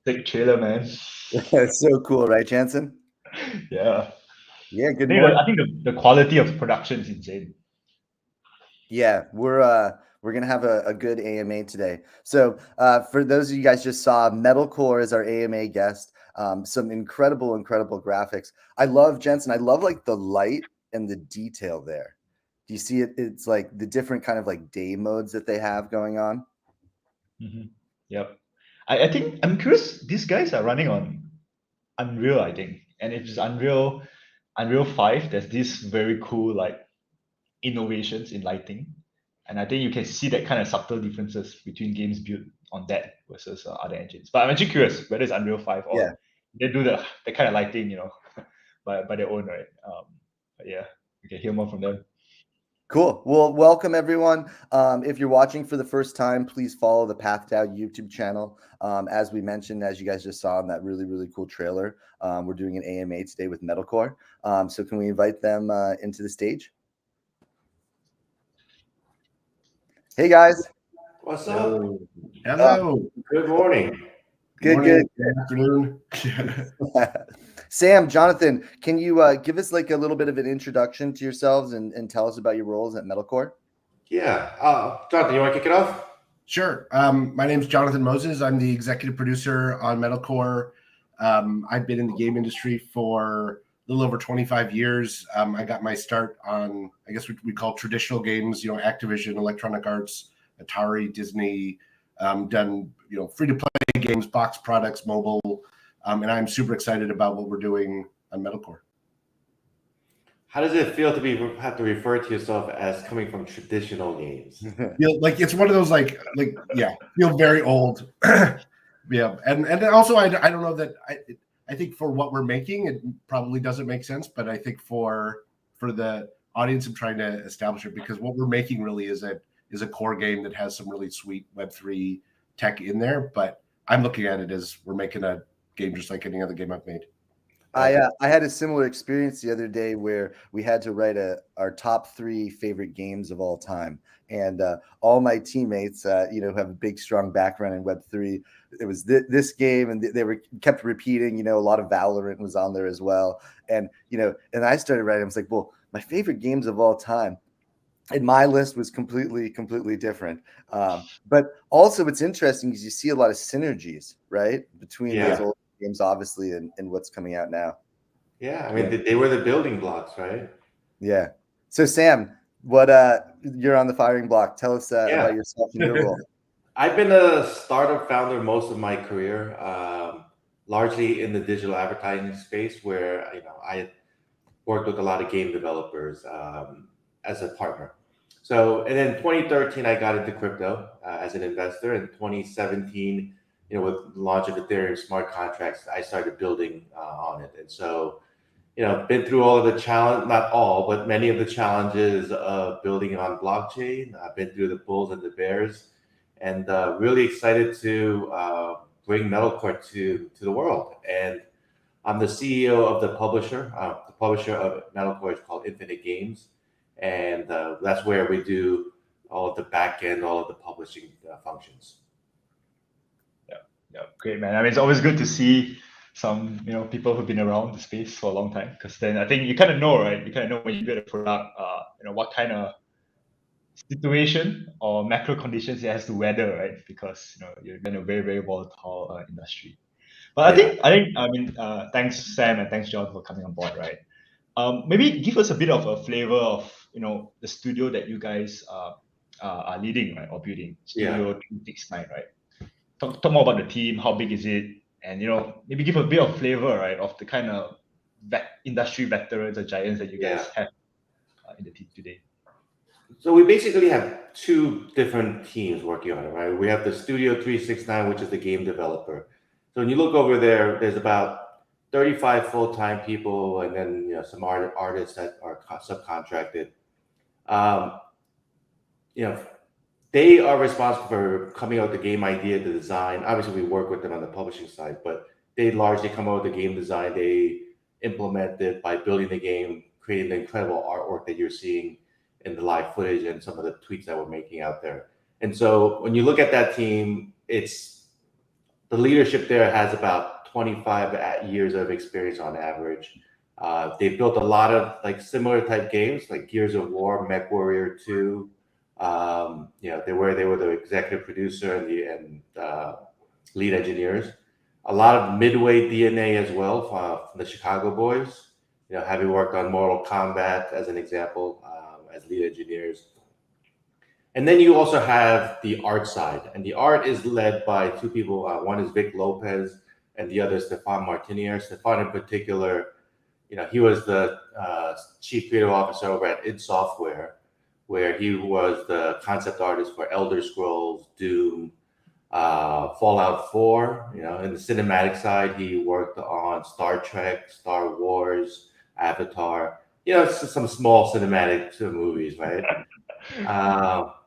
Sick trailer, man. It's so cool, right, Jansen? Yeah. Yeah, good I morning. think the quality of production is insane. Yeah, we're gonna have a good AMA today. So for those of you guys just saw, Metalcore is our AMA guest. Some incredible graphics. I love Jensen. I love like the light and the detail there. Do you see it? It's like the different kind of like day modes that they have going on. Yep. I think I'm curious. These guys are running on Unreal, I think, and if it's Unreal 5, there's this very cool like innovations in lighting, and I think you can see that kind of subtle differences between games built on that versus other engines. But I'm actually curious whether it's Unreal 5 or Yeah. they do the kind of lighting, by their own, right? But yeah, we can hear more from them. Cool. Well, welcome everyone. If you're watching for the first time, please follow the PathDAO YouTube channel. As we mentioned, as you guys just saw in that really cool trailer, we're doing an AMA today with Metalcore. So can we invite them into the stage? Hey guys. What's up? Hello. Good morning. Good. Good afternoon. Sam, Jonathan, can you give us like a little bit of an introduction to yourselves and tell us about your roles at Metalcore? Yeah. Jonathan, you want to kick it off? Sure. My name is Jonathan Moses. I'm the executive producer on Metalcore. I've been in the game industry for a little over 25 years. I got my start on, I guess what we call traditional games, Activision, Electronic Arts, Atari, Disney, done, free-to-play games, box products, mobile, and I'm super excited about what we're doing on Metalcore. How does it feel to have to refer to yourself as coming from traditional games? Like it's one of those feel very old. Yeah, and also I don't know that I think for what we're making it probably doesn't make sense, but I think for the audience I'm trying to establish it, because what we're making really is a core game that has some really sweet Web3 tech in there, but I'm looking at it as we're making a game just like any other game I've made. I had a similar experience the other day where we had to write our top 3 favorite games of all time, and all my teammates, who have a big strong background in Web3, it was this game, and they were kept repeating. A lot of Valorant was on there as well, and and I started writing. I was like, well, my favorite games of all time. And my list was completely different. But also, what's interesting is you see a lot of synergies, right, between those old games, obviously, and what's coming out now. Yeah, I mean, they were the building blocks, right? Yeah. So, Sam, what you're on the firing block. Tell us about yourself and your role. I've been a startup founder most of my career, largely in the digital advertising space, where I worked with a lot of game developers as a partner. So, and then 2013, I got into crypto as an investor. In 2017, with the launch of Ethereum smart contracts, I started building on it. And so, been through all of the challenge, not all, but many of the challenges of building on blockchain. I've been through the bulls and the bears, and really excited to bring Metalcore to the world. And I'm the CEO of the publisher. The publisher of Metalcore is called Infinite Games, and that's where we do all of the back end, all of the publishing functions. Yeah, great, man. I mean, it's always good to see some people who've been around the space for a long time, because then I think you kind of know, right? You kind of know when you build a product, what kind of situation or macro conditions it has to weather, right? Because you're in a very volatile industry. But I mean, thanks Sam and thanks John for coming on board, right? Maybe give us a bit of a flavor of the studio that you guys are leading, right, or building, Studio 369, right? Talk more about the team. How big is it? And maybe give a bit of flavor, right, of the kind of industry veterans or giants that you guys have in the team today. So we basically have 2 different teams working on it, right? We have the Studio 369, which is the game developer. So when you look over there, there's about 35 full-time people, and then some artists that are subcontracted. They are responsible for coming out with the game idea, the design. Obviously, we work with them on the publishing side, but they largely come out with the game design. They implement it by building the game, creating the incredible artwork that you're seeing in the live footage and some of the tweets that we're making out there. And so when you look at that team, it's the leadership there has about 25 years of experience on average. They've built a lot of like similar type games like Gears of War, MechWarrior 2. They were the executive producer and lead engineers. A lot of Midway DNA as well from the Chicago boys. Having worked on Mortal Kombat as an example as lead engineers. And then you also have the art side, and the art is led by two people. One is Vic Lopez, and the other is Stefan Martinier. Stefan, in particular, he was the chief creative officer over at id Software, where he was the concept artist for Elder Scrolls, Doom, Fallout 4. In the cinematic side, he worked on Star Trek, Star Wars, Avatar. Some small cinematic movies, right?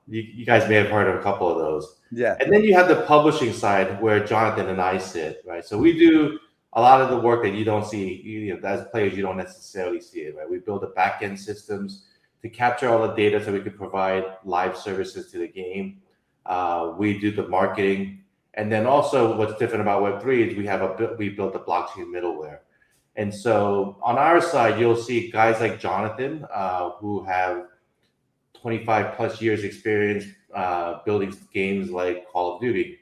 You guys may have heard of a couple of those. Yeah. And then you have the publishing side where Jonathan and I sit, right? So we do a lot of the work that you don't see. As players, you don't necessarily see it, right? We build the back-end systems to capture all the data so we can provide live services to the game. We do the marketing. And then also what's different about Web3 is we built a blockchain middleware. And so on our side, you'll see guys like Jonathan who have 25 plus years experience building games like Call of Duty,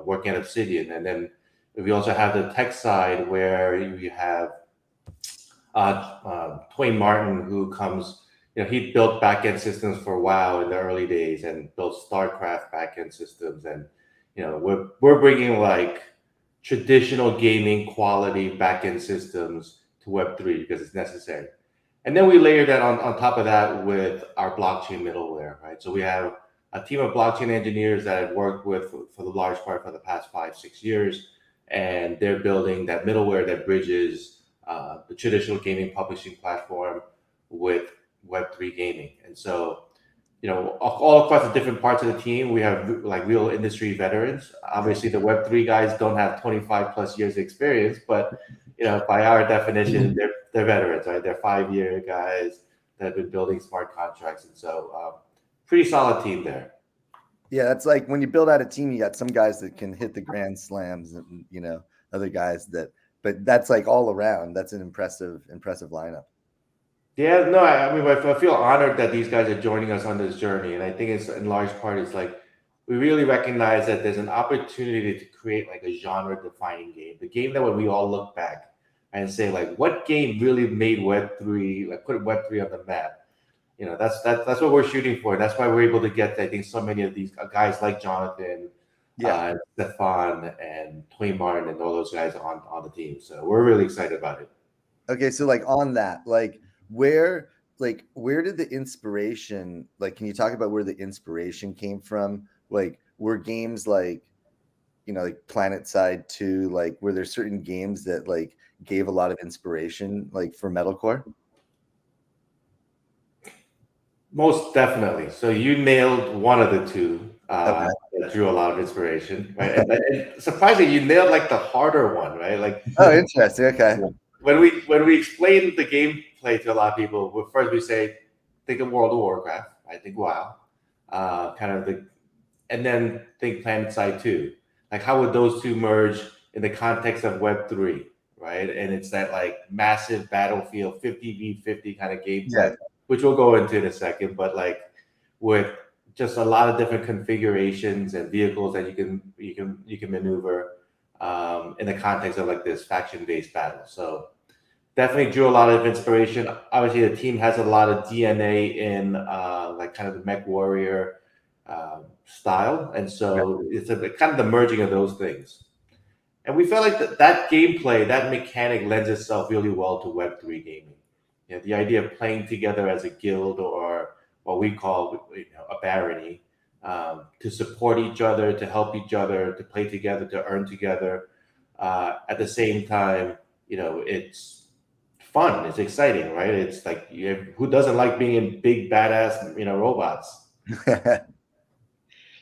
working at Obsidian. And then we also have the tech side where you have Twain Martin, who comes, he built backend systems for WoW in the early days and built StarCraft backend systems. And, we're bringing like traditional gaming quality backend systems to Web3 because it's necessary. And then we layer that on top of that with our blockchain middleware, right? So we have a team of blockchain engineers that I've worked with for the large part for the past 5-6 years. And they're building that middleware that bridges the traditional gaming publishing platform with Web3 gaming. And so, all across the different parts of the team, we have like real industry veterans. Obviously, the Web3 guys don't have 25 plus years experience, but by our definition, they're veterans, right? They're 5-year guys that have been building smart contracts. And so pretty solid team there. Yeah, that's like when you build out a team, you got some guys that can hit the grand slams and, other guys but that's like all around. That's an impressive lineup. Yeah, no, I feel honored that these guys are joining us on this journey. And I think it's in large part, it's like, we really recognize that there's an opportunity to create like a genre defining game, the game that when we all look back and say like, what game really made Web3, like put Web3 on the map? That's what we're shooting for. That's why we're able to get, I think, so many of these guys like Jonathan, Stefan, and Twain Martin, and all those guys on the team. So we're really excited about it. Okay, so like on that, where did the inspiration, can you talk about where the inspiration came from? Were games like PlanetSide 2, were there certain games that gave a lot of inspiration for metalcore? Most definitely. So you nailed one of the two that drew a lot of inspiration, right? And surprisingly, you nailed the harder one, right? Oh, interesting. Okay. When we explain the gameplay to a lot of people, first we say, think of World of Warcraft, I think WoW, and then think PlanetSide 2. How would those two merge in the context of Web3, right? And it's that massive battlefield 50v50 kind of gameplay, which we'll go into in a second, but with just a lot of different configurations and vehicles that you can maneuver in the context of this faction-based battle. So definitely drew a lot of inspiration. Obviously, the team has a lot of DNA in kind of the MechWarrior style, and so it's kind of the merging of those things. And we felt like that gameplay, that mechanic, lends itself really well to Web3 gaming. The idea of playing together as a guild or what we call a barony, to support each other, to help each other, to play together, to earn together. At the same time, it's fun, it's exciting, right? It's who doesn't like being in big badass robots?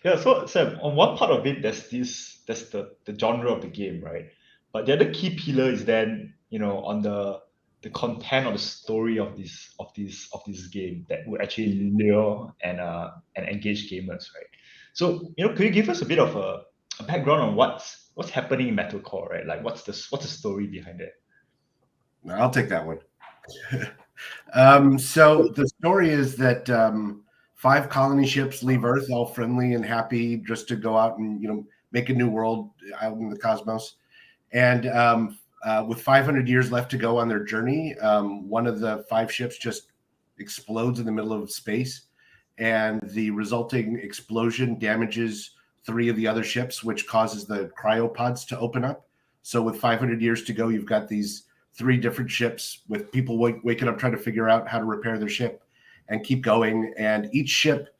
Yeah, so Sam, on one part of it, that's the genre of the game, right? But the other key pillar is then on the content or the story of this game that would actually lure and engage gamers, right? So could you give us a bit of a background on what's what's happening in Metalcore, right? Like what's the story behind it? I'll take that one. So the story is that 5 colony ships leave Earth, all friendly and happy, just to go out and make a new world out in the cosmos. And with 500 years left to go on their journey, one of the 5 ships just explodes in the middle of space, and the resulting explosion damages 3 of the other ships, which causes the cryopods to open up. So with 500 years to go, you've got these 3 different ships with people waking up trying to figure out how to repair their ship and keep going. And each ship,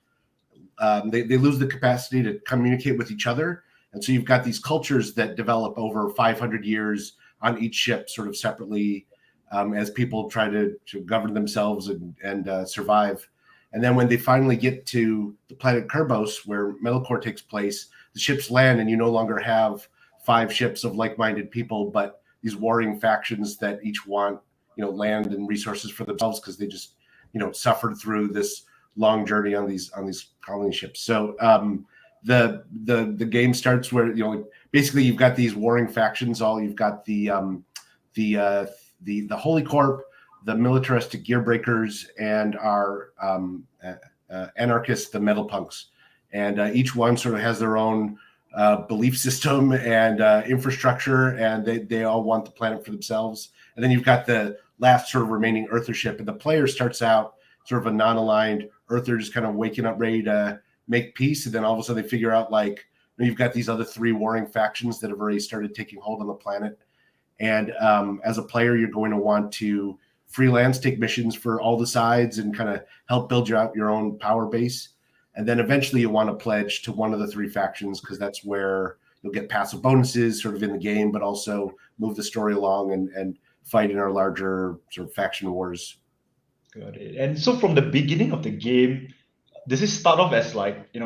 they lose the capacity to communicate with each other. And so you've got these cultures that develop over 500 years on each ship sort of separately, as people try to govern themselves and survive. And then when they finally get to the planet KERBOEROS, where Metalcore takes place, the ships land, and you no longer have 5 ships of like-minded people, but these warring factions that each want, land and resources for themselves because they just, suffered through this long journey on these colony ships. So the game starts where basically you've got these warring factions. You've got the Holy Corp, the militaristic gear breakers, and our anarchists, the metal punks, and each one sort of has their own belief system and infrastructure, and they all want the planet for themselves. And then you've got the last sort of remaining Earther ship, and the player starts out sort of a non-aligned Earther, just kind of waking up ready to make peace, and then all of a sudden they figure out you've got these other 3 warring factions that have already started taking hold on the planet. And as a player, you're going to want to freelance, take missions for all the sides, and kind of help build out your own power base. And then eventually you want to pledge to one of the 3 factions, because that's where you'll get passive bonuses sort of in the game, but also move the story along and fight in our larger sort of faction wars. Got it. And so from the beginning of the game, does it start off as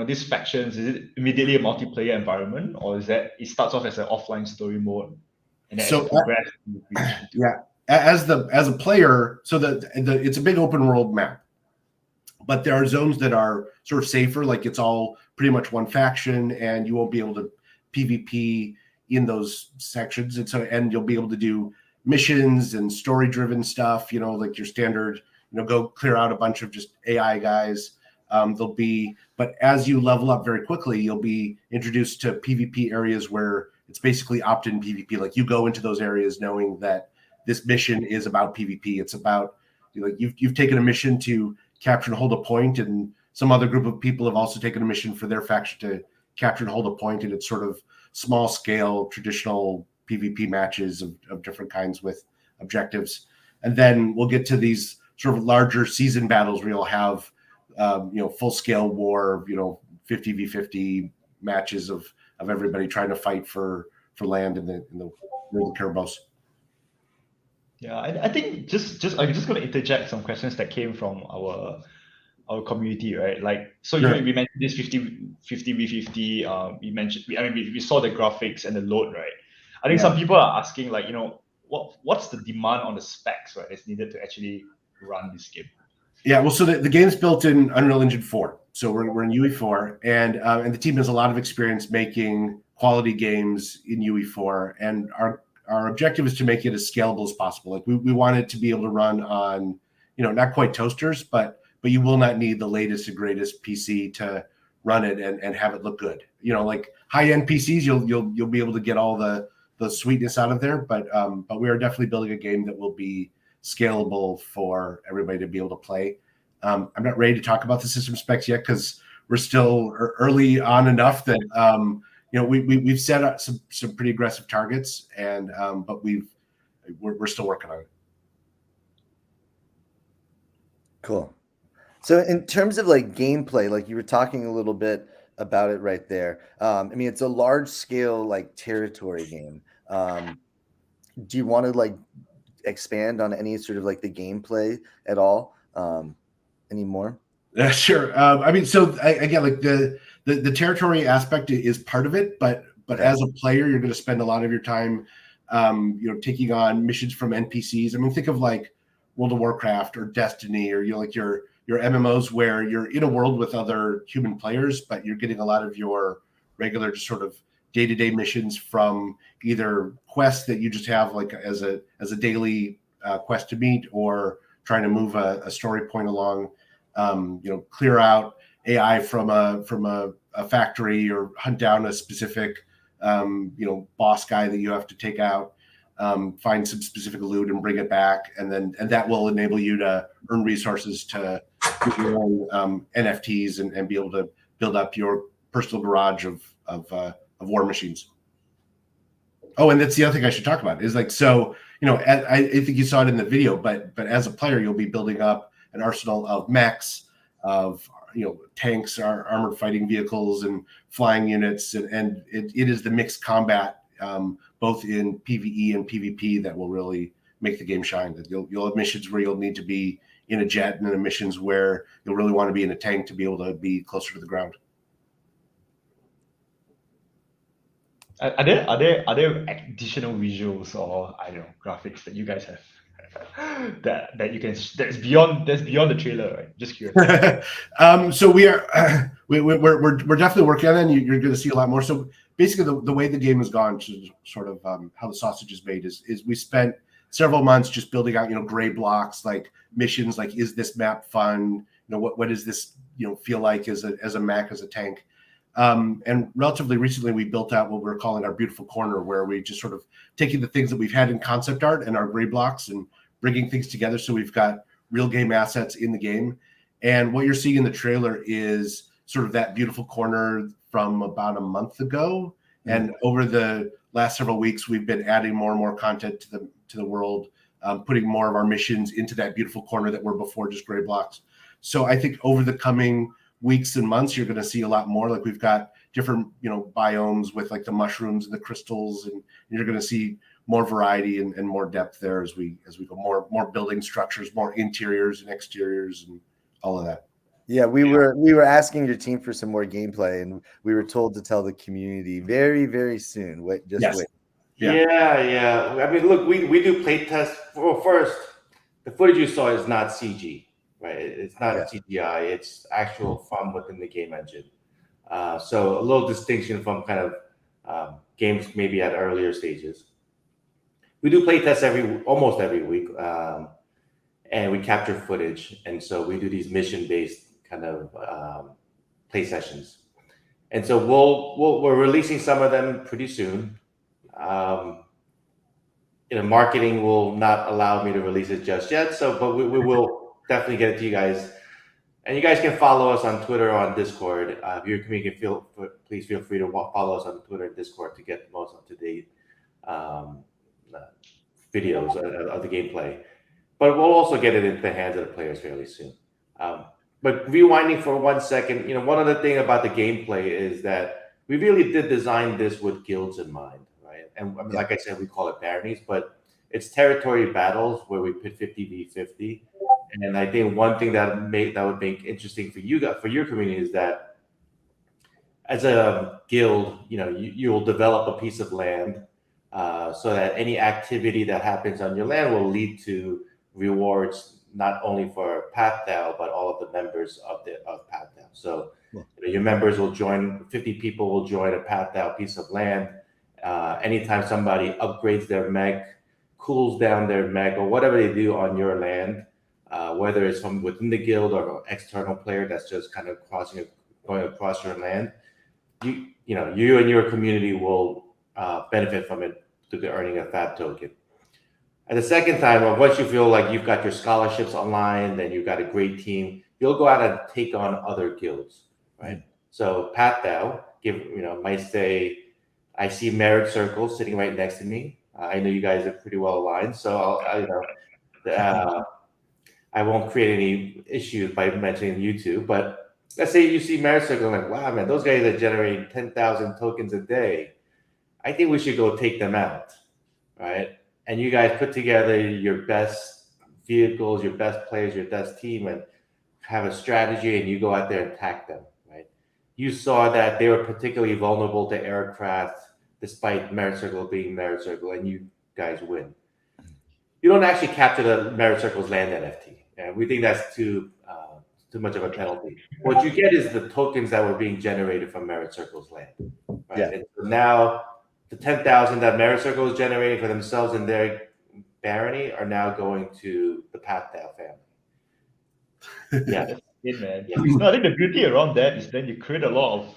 these factions? Is it immediately a multiplayer environment, or is that it starts off as an offline story mode, and then So as you progress, you reach into yeah, as a player, so it's a big open world map, but there are zones that are sort of safer, like it's all pretty much one faction, and you won't be able to PvP in those sections, and you'll be able to do missions and story driven stuff, like your standard, go clear out a bunch of just AI guys. But as you level up very quickly, you'll be introduced to PvP areas where it's basically opt-in PvP. Like you go into those areas knowing that this mission is about PvP. It's about you've taken a mission to capture and hold a point, and some other group of people have also taken a mission for their faction to capture and hold a point, and it's sort of small scale traditional PvP matches of different kinds with objectives. And then we'll get to these sort of larger season battles where you'll have full scale war, 50v50 matches of everybody trying to fight for land in the KERBOEROS. Yeah, I think I'm just going to interject some questions that came from our community, right? We mentioned this 50v50. We saw the graphics and the load, right? I think some people are asking what's the demand on the specs, right, that's needed to actually run this game? Yeah, well, so the game's built in Unreal Engine 4. So we're in UE4, and the team has a lot of experience making quality games in UE4, and our objective is to make it as scalable as possible. We want it to be able to run on, not quite toasters, but you will not need the latest and greatest PC to run it and have it look good. High-end PCs, you'll be able to get all the sweetness out of there, but we are definitely building a game that will be scalable for everybody to be able to play. I'm not ready to talk about the system specs yet because we're still early on enough that we've set up some pretty aggressive targets, and but we're still working on it. Cool. So in terms of gameplay, you were talking a little bit about it right there. It's a large scale territory game. Do you want to expand on any sort of the gameplay at all anymore? Yeah, sure. So again, the territory aspect is part of it, but as a player, you're going to spend a lot of your time, taking on missions from NPCs. Think of World of Warcraft or Destiny, or your MMOs where you're in a world with other human players, but you're getting a lot of your regular just sort of day-to-day missions from either quests that you just have like as a daily quest to meet, or trying to move a story point along. Clear out AI from a factory, or hunt down a specific boss guy that you have to take out. Find some specific loot and bring it back, and that will enable you to earn resources to get your own NFTs and be able to build up your personal garage of war machines. Oh, and that's the other thing I should talk about is I think you saw it in the video, but as a player, you'll be building up an arsenal of mechs, of tanks, armored fighting vehicles, and flying units, and it is the mixed combat, both in PvE and PvP, that will really make the game shine. That you'll have missions where you'll need to be in a jet, and then missions where you'll really want to be in a tank to be able to be closer to the ground. Are there additional visuals or graphics that you guys have that you can that's beyond the trailer, right? Just curious. So we're definitely working on it, and you're going to see a lot more. So basically, the way the game has gone to sort of how the sausage is made is we spent several months just building out gray blocks, like missions, like is this map fun? What does this feel like as a mech, as a tank? And relatively recently, we built out what we're calling our beautiful corner, where we just sort of taking the things that we've had in concept art and our gray blocks and bringing things together. So we've got real game assets in the game. And what you're seeing in the trailer is sort of that beautiful corner from about a month ago. And over the last several weeks, we've been adding more and more content to the world, putting more of our missions into that beautiful corner that were before just gray blocks. So I think over the coming weeks and months, you're going to see a lot more. Like we've got different biomes with like the mushrooms and the crystals, and you're going to see more variety and more depth there as we go, more building structures, more interiors and exteriors, and all of that. Yeah, we were asking your team for some more gameplay, and we were told to tell the community very, very soon. Wait. Yeah. I mean, look, we do play tests. Well, first, the footage you saw is not CG, right? It's not CGI. It's actual fun within the game engine. So a little distinction from kind of games maybe at earlier stages. We do play tests almost every week, and we capture footage, and so we do these mission-based kind of play sessions. And so we're releasing some of them pretty soon. Marketing will not allow me to release it just yet. But we will definitely get it to you guys, and you guys can follow us on Twitter or on Discord. If you're a comedian, please feel free to follow us on Twitter and Discord to get the most up to date videos of the gameplay. But we'll also get it into the hands of the players fairly soon. But rewinding for 1 second, one of the things about the gameplay is that we really did design this with guilds in mind, right? And I mean, like I said, we call it baronies, but it's territory battles where we pit 50v50. And I think one thing that would make interesting for you guys, for your community, is that as a guild, you'll develop a piece of land so that any activity that happens on your land will lead to rewards, not only for PathDAO, but all of the members of PathDAO. So your members will join, 50 people will join a PathDAO piece of land. Anytime somebody upgrades their mech, cools down their mech, or whatever they do on your land, whether it's from within the guild or an external player that's just kind of going across your land, you and your community will benefit from it through the earning a FAB token. At the second time, once you feel like you've got your scholarships online, then you've got a great team, you'll go out and take on other guilds, right? So PathDAO might say, I see merit circles sitting right next to me. I know you guys are pretty well aligned, so I won't create any issues by mentioning you two. But let's say you see merit circle, like, wow, man, those guys are generating 10,000 tokens a day. I think we should go take them out, right? And you guys put together your best vehicles, your best players, your best team, and have a strategy, and you go out there and attack them, right? You saw that they were particularly vulnerable to aircraft, despite merit circle being merit circle, and you guys win. You don't actually capture the merit circle's land NFT. And we think that's too much of a penalty. What you get is the tokens that were being generated from merit circle's land, right? Yeah. And so now the 10,000 that Merit Circle is generating for themselves and their barony are now going to the PathDAO family. Yeah. That's it, man. Yeah. No, I think the beauty around that is then you create a lot of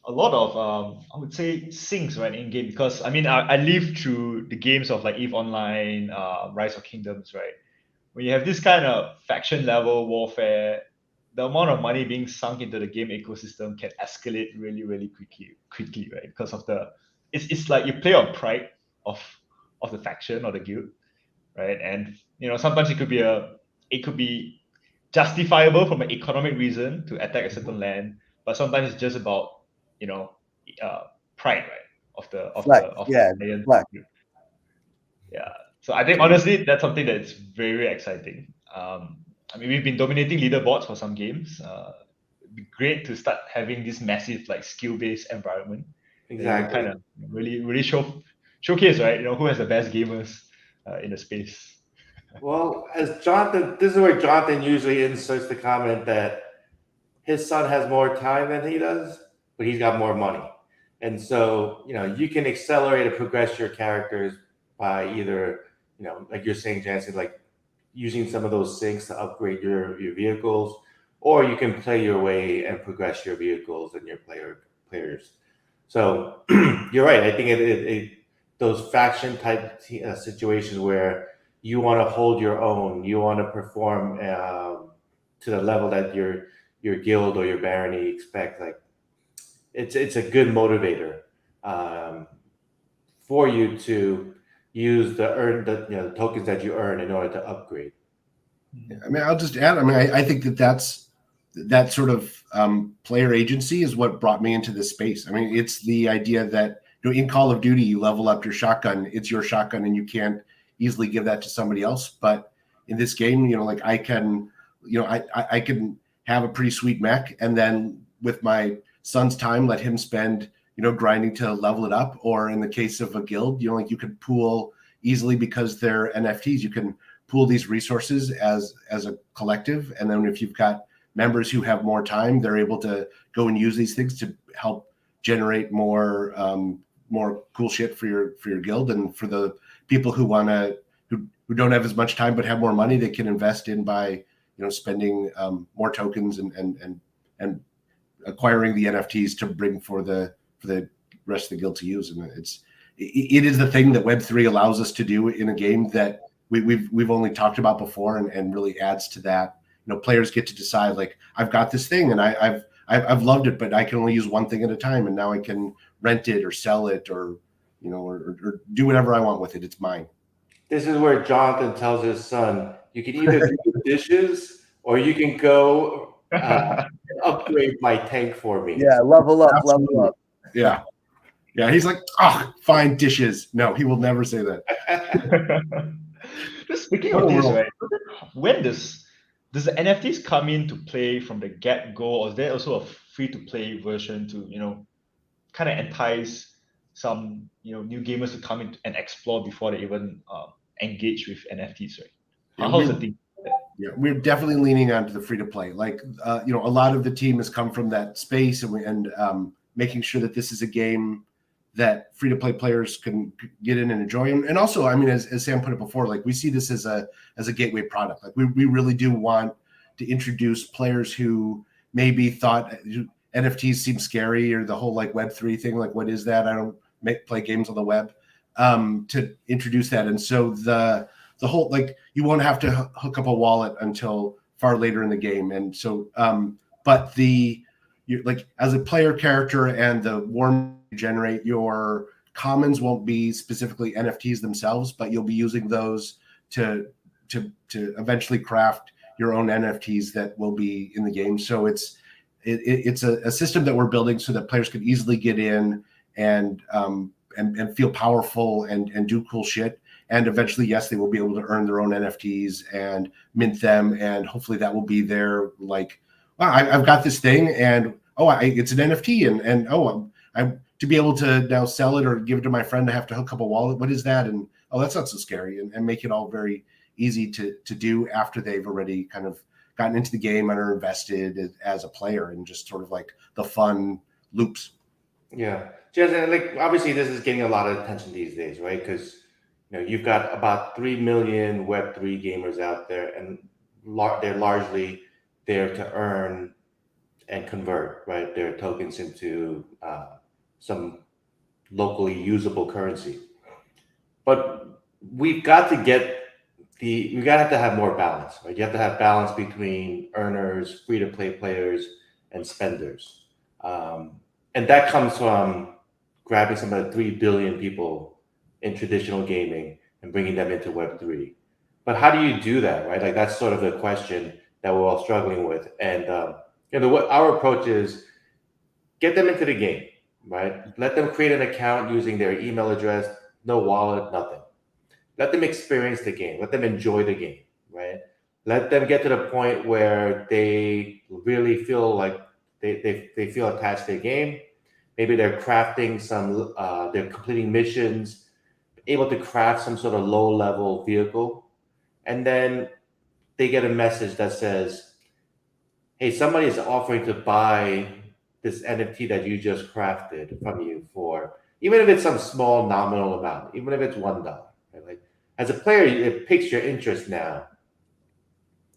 I would say syncs right in game, because I mean I lived through the games of like EVE Online, Rise of Kingdoms, right? When you have this kind of faction level warfare, the amount of money being sunk into the game ecosystem can escalate really, really quickly, right? Because of it's like you play on pride of the faction or the guild, right? And sometimes it could be justifiable from an economic reason to attack a certain land, but sometimes it's just about you know uh, pride, right? Yeah, player. flex. Yeah. So I think honestly that's something that's very, very exciting. I mean we've been dominating leaderboards for some games. It'd be great to start having this massive like skill-based environment. Exactly. Kind of really showcase, right? Who has the best gamers in the space. Well, as Jonathan, this is where Jonathan usually inserts the comment that his son has more time than he does, but he's got more money. And so, you can accelerate and progress your characters by either, like you're saying, Jansen, like using some of those syncs to upgrade your vehicles, or you can play your way and progress your vehicles and your players. So you're right. I think those faction type situations where you want to hold your own, you want to perform to the level that your guild or your barony expect. Like it's a good motivator for you to use the tokens that you earn in order to upgrade. I mean, I'll just add. I mean, I think that sort of player agency is what brought me into this space. I mean, it's the idea that in Call of Duty, you level up your shotgun. It's your shotgun, and you can't easily give that to somebody else. But in this game, like I can, I can have a pretty sweet mech, and then with my son's time, let him spend, grinding to level it up. Or in the case of a guild, like you could pool easily because they're NFTs. You can pool these resources as a collective, and then if you've got members who have more time, they're able to go and use these things to help generate more cool shit for your guild. And for the people who want to who don't have as much time but have more money, they can invest in by spending more tokens and acquiring the NFTs to bring for the rest of the guild to use. And it is the thing that Web3 allows us to do in a game that we've only talked about before, and really adds to that. Players get to decide, like, I've got this thing and I've loved it, but I can only use one thing at a time, and now I can rent it or sell it or do whatever I want with it. It's mine. This is where Jonathan tells his son, you can either do the dishes or you can go upgrade my tank for me. Yeah, level up, Absolutely. level up. Yeah. Yeah, he's like, fine, dishes. No, he will never say that. Just speaking of this, right? When does the NFTs come into play from the get-go, or is there also a free-to-play version to kind of entice some new gamers to come in and explore before they even engage with NFTs, right? How's the thing? Yeah, we're definitely leaning onto the free-to-play. Like, a lot of the team has come from that space, and making sure that this is a game that free-to-play players can get in and enjoy. And also, I mean, as Sam put it before, like, we see this as a gateway product. Like, we really do want to introduce players who maybe thought NFTs seem scary, or the whole like Web3 thing. Like, what is that? I don't play games on the web. To introduce that. And so the whole, like, you won't have to hook up a wallet until far later in the game. And so, but you like, as a player character and the warm generate, your commons won't be specifically NFTs themselves, but you'll be using those to eventually craft your own NFTs that will be in the game. So it's a system that we're building so that players can easily get in and feel powerful and do cool shit. And eventually, yes, they will be able to earn their own NFTs and mint them. And hopefully that will be their, like, wow, I've got this thing, and it's an NFT, and I'm to be able to now sell it or give it to my friend. I have to hook up a wallet. What is that? And that's not so scary, and make it all very easy to do after they've already kind of gotten into the game and are invested as a player, and just sort of like the fun loops. Yeah. Jensen, like obviously this is getting a lot of attention these days, right? Because you've got about 3 million Web3 gamers out there, and they're largely there to earn and convert, right, their tokens into some locally usable currency. But we've got to have more balance, right? You have to have balance between earners, free-to-play players, and spenders. And that comes from grabbing some of the 3 billion people in traditional gaming and bringing them into Web3. But how do you do that, right? Like that's sort of the question that we're all struggling with. And what our approach is, get them into the game, right? Let them create an account using their email address, no wallet, nothing. Let them experience the game. Let them enjoy the game, right? Let them get to the point where they really feel like they feel attached to the game. Maybe they're crafting they're completing missions, able to craft some sort of low-level vehicle. And then they get a message that says, hey, somebody is offering to buy this NFT that you just crafted from you for, even if it's some small nominal amount, even if it's $1. Right? Like, as a player, it piques your interest now.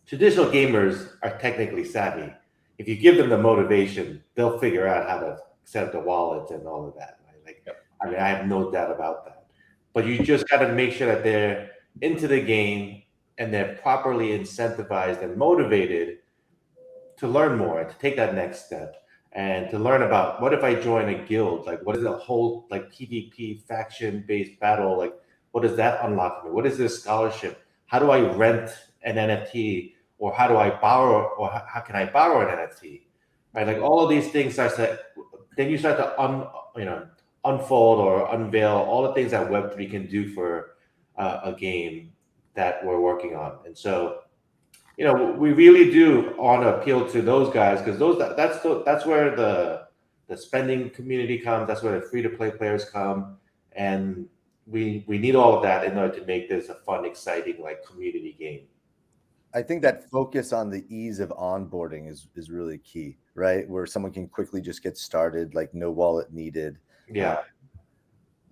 Traditional gamers are technically savvy. If you give them the motivation, they'll figure out how to set up the wallet and all of that. Right? Like, yep. I mean, I have no doubt about that. But you just got to make sure that they're into the game and they're properly incentivized and motivated to learn more and to take that next step and to learn about, what if I join a guild? Like, what is a whole like PvP faction-based battle? Like, what does that unlock me? What is this scholarship? How do I rent an NFT, or how do I borrow, or how can I borrow an NFT? Right? Like all of these things then you start to unfold or unveil all the things that Web3 can do for a game that we're working on. And so, we really do want to appeal to those guys, because that's where the spending community comes. That's where the free-to-play players come, and we need all of that in order to make this a fun, exciting like community game. I think that focus on the ease of onboarding is really key, right? Where someone can quickly just get started, like no wallet needed. Yeah.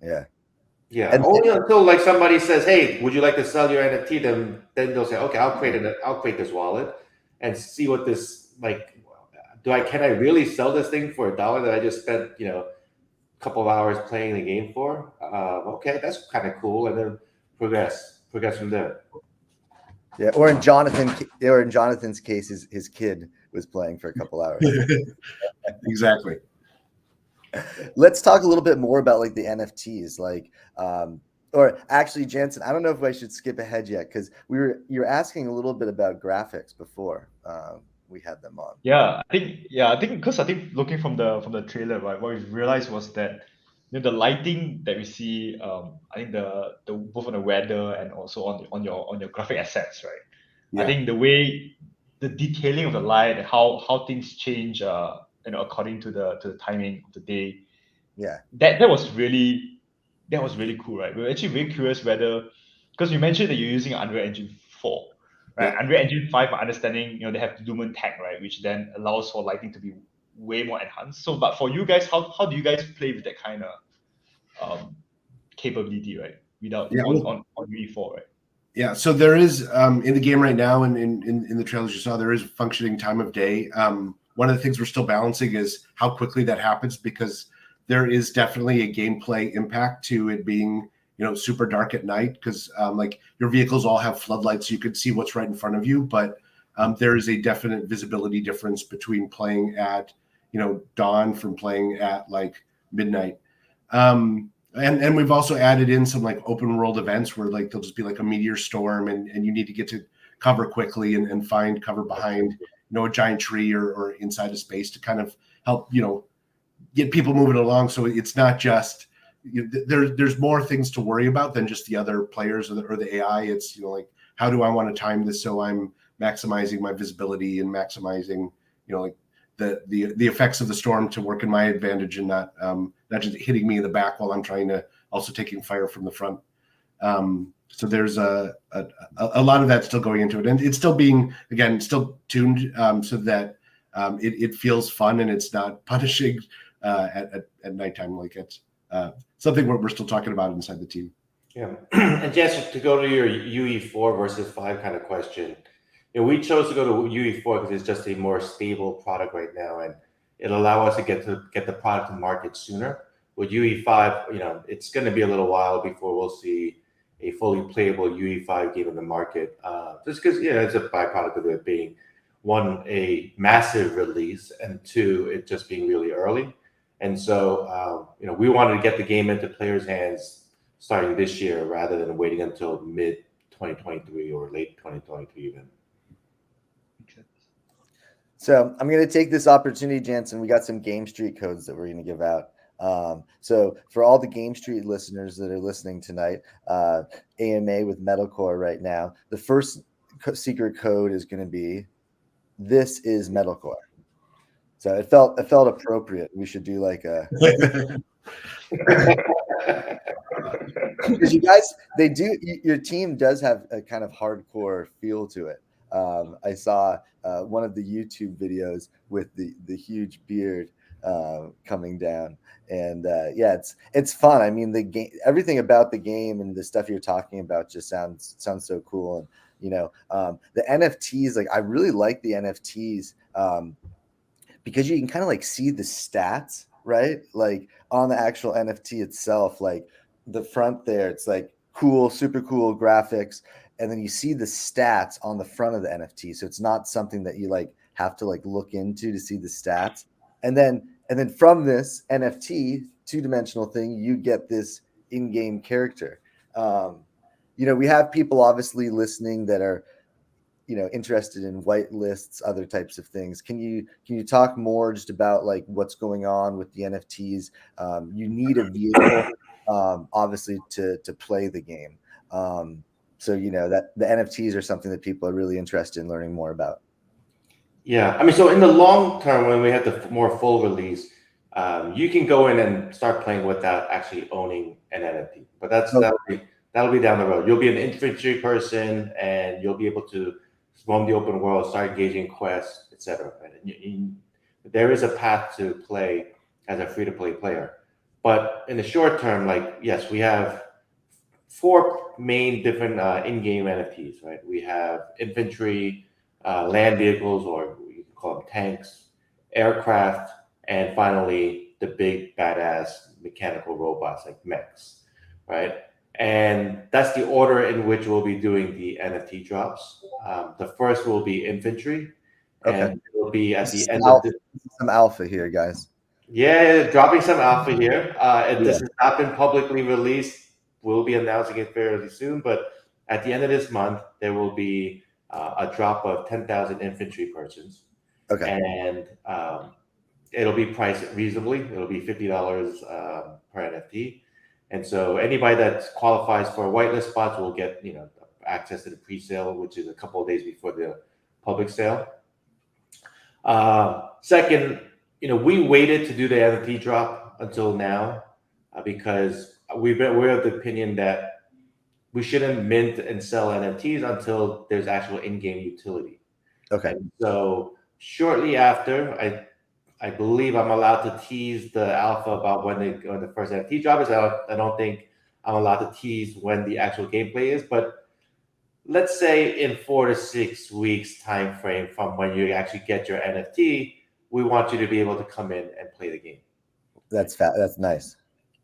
Yeah. And only until like somebody says, hey, would you like to sell your NFT? Then they'll say, okay, I'll create this wallet and see what this, like, can I really sell this thing for $1 that I just spent, a couple of hours playing the game for? Okay, that's kind of cool. And then progress from there. Yeah, or in Jonathan's case, his kid was playing for a couple hours. Exactly. Let's talk a little bit more about like the NFTs, like, or actually, Jensen, I don't know if I should skip ahead yet, because you're asking a little bit about graphics before we had them on. I think looking from the trailer, right, what we realized was that the lighting that we see, I think the both on the weather and also on your graphic assets, right? Yeah. I think the detailing of the light and how things change, according to the timing of the day. Yeah. That was really cool, right? We were actually very curious whether, because you mentioned that you're using Unreal Engine 4, right? Yeah. Unreal Engine 5, my understanding, they have Lumen Tech, right, which then allows for lighting to be way more enhanced. So, but for you guys, how do you guys play with that kind of capability, right? Without on UE4, right? Yeah, so there is in the game right now, and in the trailers you saw, there is functioning time of day. One of the things we're still balancing is how quickly that happens, because there is definitely a gameplay impact to it being, super dark at night, because like your vehicles all have floodlights, so you could see what's right in front of you, but there is a definite visibility difference between playing at, dawn from playing at like midnight. And we've also added in some like open world events where like there'll just be like a meteor storm and you need to get to cover quickly and find cover behind, a giant tree or inside a space to kind of help, get people moving along. So it's not just, there's more things to worry about than just the other players or the AI. It's, like, how do I want to time this so I'm maximizing my visibility and maximizing, like the effects of the storm to work in my advantage and not just hitting me in the back while I'm trying to also taking fire from the front. So there's a lot of that still going into it, and it's still being, again, still tuned so that it feels fun and it's not punishing at nighttime. Like it's something we're still talking about inside the team. Yeah, and just to go to your UE4 versus 5 kind of question, we chose to go to UE4 because it's just a more stable product right now, and it'll allow us to get the product to market sooner. With UE5, it's going to be a little while before we'll see a fully playable UE5 game in the market, just because it's a byproduct of it being, one, a massive release, and two, it just being really early. And so we wanted to get the game into players' hands starting this year rather than waiting until mid 2023 or late 2023 even. So I'm going to take this opportunity, Jansen. We got some Game Street codes that we're going to give out. So for all the Game Street listeners that are listening tonight, AMA with Metalcore right now, the first secret code is going to be, "This is Metalcore." So it felt appropriate. We should do like a because you guys, your team does have a kind of hardcore feel to it. I saw one of the YouTube videos with the huge beard coming down, and it's fun. I mean, the game, everything about the game and the stuff you're talking about just sounds so cool. And the NFTs, like I really like the NFTs because you can kind of like see the stats, right? Like on the actual NFT itself, like the front there, it's like cool, super cool graphics, and then you see the stats on the front of the NFT. So it's not something that you like have to like look into to see the stats. And then from this NFT 2-dimensional thing, you get this in-game character. We have people obviously listening that are interested in white lists, other types of things. Can you talk more just about like what's going on with the NFTs? You need a vehicle, obviously, to play the game. So that the NFTs are something that people are really interested in learning more about. Yeah, I mean, so in the long term, when we have the more full release, you can go in and start playing without actually owning an NFT. But that'll be down the road. You'll be an infantry person, and you'll be able to roam the open world, start engaging quests, etc. There is a path to play as a free-to-play player. But in the short term, like, yes, we have 4 main different in-game NFTs, right? We have infantry, land vehicles, or you can call them tanks, aircraft, and finally the big badass mechanical robots like mechs, right? And that's the order in which we'll be doing the NFT drops. The first will be infantry, and it will be at the end of some alpha here, guys. Yeah, dropping some alpha here. This has not been publicly released. We'll be announcing it fairly soon, but at the end of this month, there will be a drop of 10,000 infantry persons. Okay. And it'll be priced reasonably. It'll be $50 per NFT. And so anybody that qualifies for whitelist spots will get, access to the pre-sale, which is a couple of days before the public sale. Second, we waited to do the NFT drop until now because we're of the opinion that we shouldn't mint and sell NFTs until there's actual in-game utility. Okay. And so shortly after, I believe I'm allowed to tease the alpha about when the first NFT drop is. I don't think I'm allowed to tease when the actual gameplay is, but let's say in 4 to 6 weeks time frame from when you actually get your NFT, we want you to be able to come in and play the game. That's nice.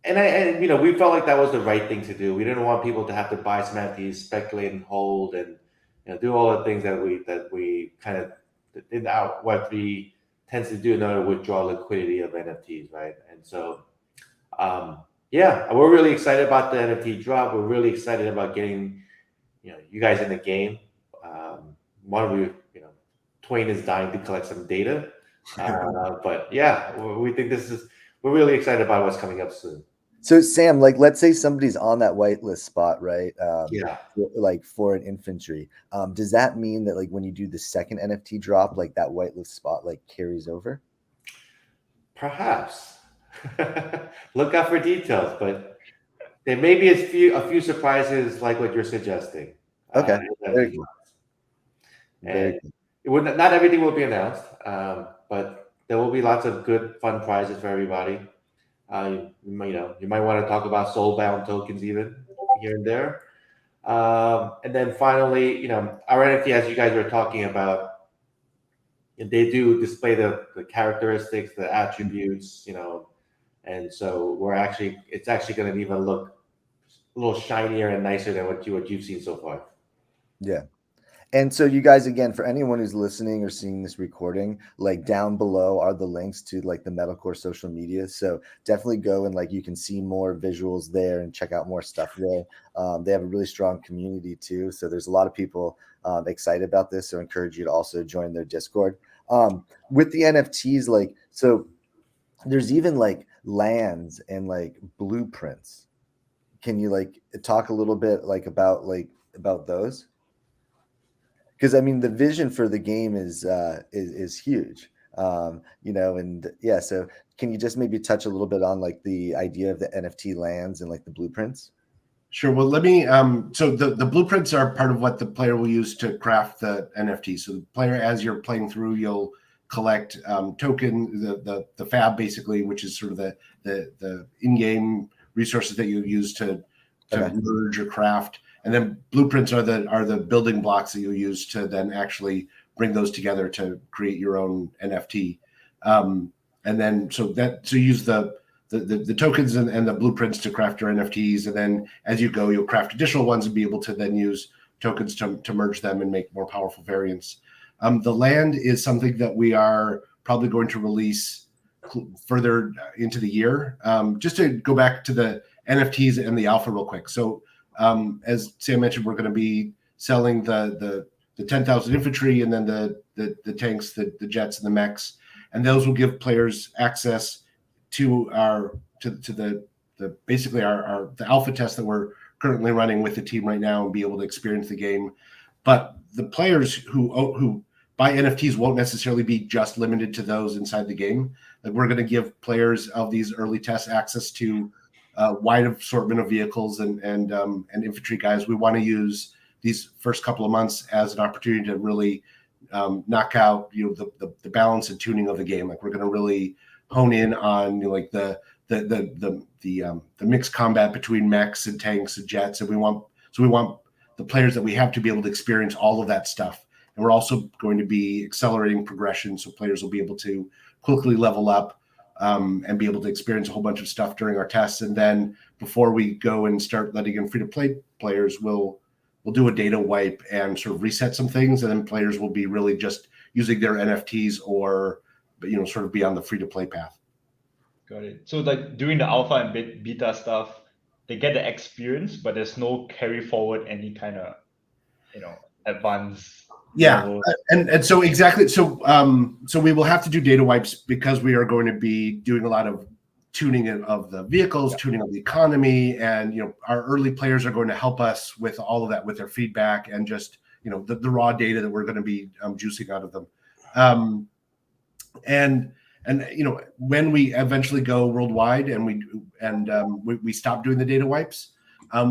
And we felt like that was the right thing to do. We didn't want people to have to buy some NFTs, speculate and hold, and do all the things that we kind of in our Web3 tends to do in order to withdraw liquidity of NFTs, right? And so, we're really excited about the NFT drop. We're really excited about getting, you guys in the game. Twain is dying to collect some data, but we think we're really excited about what's coming up soon. So Sam, like, let's say somebody's on that whitelist spot, right? For an infantry. Does that mean that like when you do the second NFT drop, like that whitelist spot like carries over? Perhaps. Look out for details, but there may be a few surprises like what you're suggesting. Okay. And not everything will be announced, but There will be lots of good, fun prizes for everybody. You might want to talk about soulbound tokens even here and there. And then finally, our NFT, as you guys were talking about, they do display the characteristics, the attributes, and so it's actually going to even look a little shinier and nicer than what you've seen so far. Yeah. And so you guys, again, for anyone who's listening or seeing this recording, like down below are the links to like the Metalcore social media. So definitely go and like you can see more visuals there and check out more stuff there. They have a really strong community too. So there's a lot of people excited about this. So I encourage you to also join their Discord. With the NFTs, like, so there's even like lands and like blueprints. Can you like talk a little bit like about those? Because I mean, the vision for the game is huge, and yeah. So can you just maybe touch a little bit on like the idea of the NFT lands and like the blueprints? Sure. Well, let me. So the blueprints are part of what the player will use to craft the NFT. So the player, as you're playing through, you'll collect token, the fab basically, which is sort of the in-game resources that you use to merge or craft. And then blueprints are the building blocks that you'll use to then actually bring those together to create your own NFT. And then so you use the tokens and the blueprints to craft your NFTs, and then as you go, you'll craft additional ones and be able to then use tokens to merge them and make more powerful variants. The land is something that we are probably going to release further into the year. Just to go back to the NFTs and the alpha real quick. So as Sam mentioned, we're going to be selling the 10,000 infantry and then the tanks, the jets, and the mechs, and those will give players access to basically the alpha test that we're currently running with the team right now and be able to experience the game. But the players who buy NFTs won't necessarily be just limited to those inside the game. Like we're going to give players of these early tests access to a wide assortment of vehicles and infantry guys. We want to use these first couple of months as an opportunity to really knock out the balance and tuning of the game. Like we're going to really hone in on like the mixed combat between mechs and tanks and jets, and we want the players that we have to be able to experience all of that stuff. And we're also going to be accelerating progression, so players will be able to quickly level up and be able to experience a whole bunch of stuff during our tests. And then before we go and start letting in free-to-play players, we'll do a data wipe and sort of reset some things, and then players will be really just using their NFTs or sort of be on the free-to-play path. Got it. So like during the alpha and beta stuff, they get the experience, but there's no carry forward any kind of advanced. Yeah, and so exactly. So we will have to do data wipes because we are going to be doing a lot of tuning of the vehicles, tuning of the economy, and our early players are going to help us with all of that with their feedback and just the raw data that we're going to be juicing out of them. And when we eventually go worldwide and we stop doing the data wipes,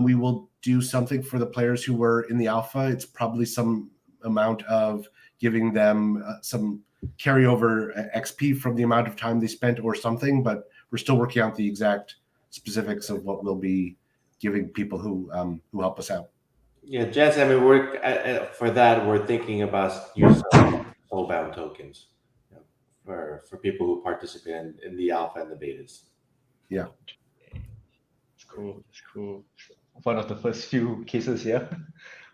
we will do something for the players who were in the alpha. It's probably some amount of giving them some carryover XP from the amount of time they spent or something, but we're still working out the exact specifics of what we'll be giving people who help us out. Yeah, Jess, I mean, we're thinking about using soulbound tokens for people who participate in the alpha and the betas. Yeah. It's cool. One of the first few cases here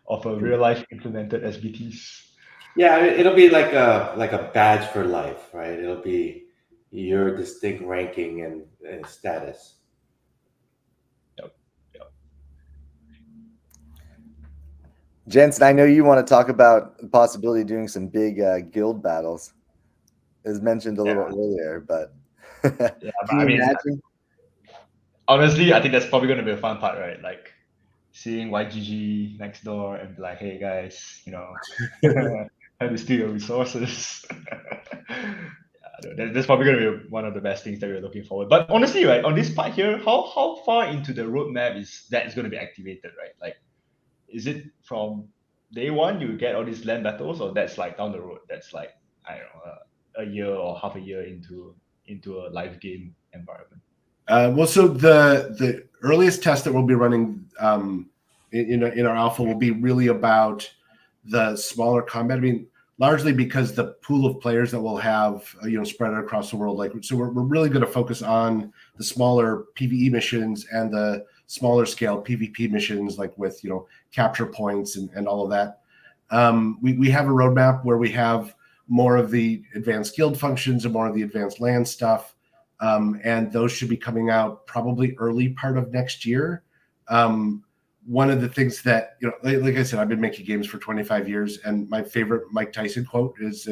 of a real life implemented SBTs. Yeah, I mean, it'll be like a badge for life, right? It'll be your distinct ranking and status. Yep. Jensen, I know you want to talk about the possibility of doing some big guild battles. It was mentioned a little earlier, but can you imagine? Honestly, I think that's probably going to be a fun part, right? Like seeing YGG next door and be like, hey guys, how to steal your resources. That's probably going to be one of the best things that we're looking forward. But honestly, right, on this part here, how far into the roadmap is going to be activated, right? Like, is it from day one you get all these land battles, or that's like down the road? That's like, I don't know, a year or half a year into a live game environment? Well, so the earliest test that we'll be running in our alpha will be really about the smaller combat. I mean, largely because the pool of players that we'll have, spread across the world. Like, so we're really going to focus on the smaller PvE missions and the smaller scale PvP missions, like with capture points and all of that. We have a roadmap where we have more of the advanced guild functions and more of the advanced land stuff. And those should be coming out probably early part of next year. One of the things that, like I said, I've been making games for 25 years, and my favorite Mike Tyson quote is,